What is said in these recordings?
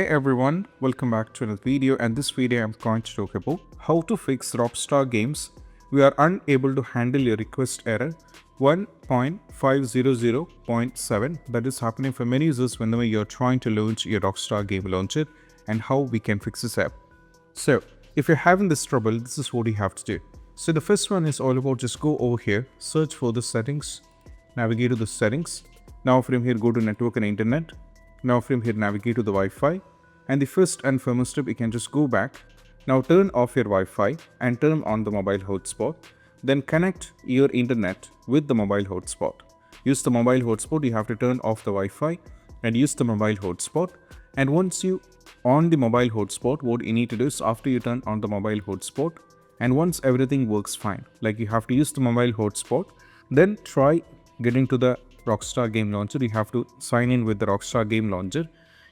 everyone, welcome back to another video, and this video I'm going to talk about how to fix Rockstar games. We are unable to handle your request error 1.500.7 that is happening for many users whenever you're trying to launch your Rockstar game launcher, and how we can fix this app. So if you're having this trouble, this is what you have to do. So the first one is all about just go over here, search for the settings, navigate to the settings. Now from here go to network and internet. Now from here navigate to the Wi-Fi, and the first and foremost step you can just go back. Now turn off your Wi-Fi and turn on the mobile hotspot. Then connect your internet with the mobile hotspot. Use the mobile hotspot, you have to turn off the Wi-Fi and use the mobile hotspot. And once you on the mobile hotspot, what you need to do is after you turn on the mobile hotspot and once everything works fine, like you have to use the mobile hotspot, then try getting to the Rockstar game launcher. You have to sign in with the Rockstar game launcher.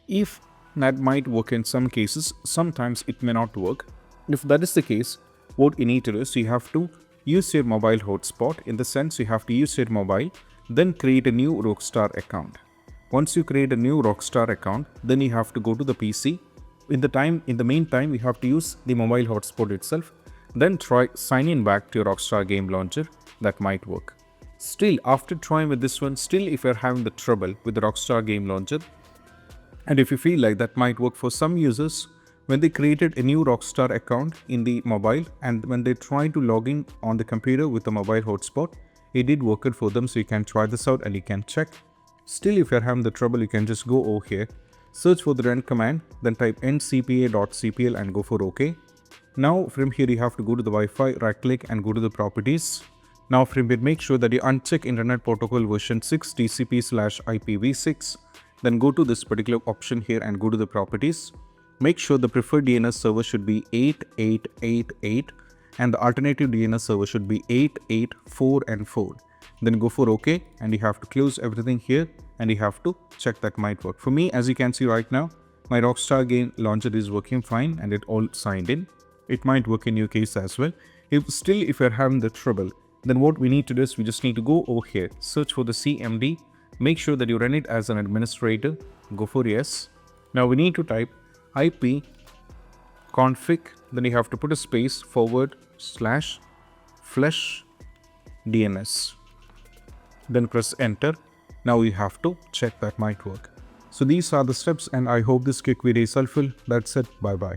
If that might work in some cases, sometimes it may not work. If that is the case, what you need to do is you have to use your mobile hotspot. In the sense, you have to use your mobile, then create a new Rockstar account. Once you create a new Rockstar account, then you have to go to the PC. In the meantime, you have to use the mobile hotspot itself. Then try sign in back to your Rockstar game launcher. That might work. Still, after trying with this one, still if you're having the trouble with the Rockstar game launcher, and if you feel like that might work for some users, when they created a new Rockstar account in the mobile and when they try to log in on the computer with the mobile hotspot, it did work it for them. So you can try this out and you can check. Still, if you're having the trouble, you can just go over here, search for the run command, then type ncpa.cpl and go for OK. Now from here you have to go to the Wi-Fi, right click and go to the properties. Now from here, make sure that you uncheck Internet Protocol version 6 TCP/IPv6. Then go to this particular option here and go to the properties. Make sure the preferred DNS server should be 8888 and the alternative DNS server should be 884 and 4. Then go for OK and you have to close everything here and you have to check that might work. For me, as you can see right now, my Rockstar game launcher is working fine and it all signed in. It might work in your case as well. If you're having the trouble, then what we need to do is we just need to go over here, search for the CMD, make sure that you run it as an administrator, go for yes. Now we need to type IP config, then you have to put a space /flush DNS. Then press enter. Now you have to check that might work. So these are the steps and I hope this quick video is helpful. That's it. Bye bye.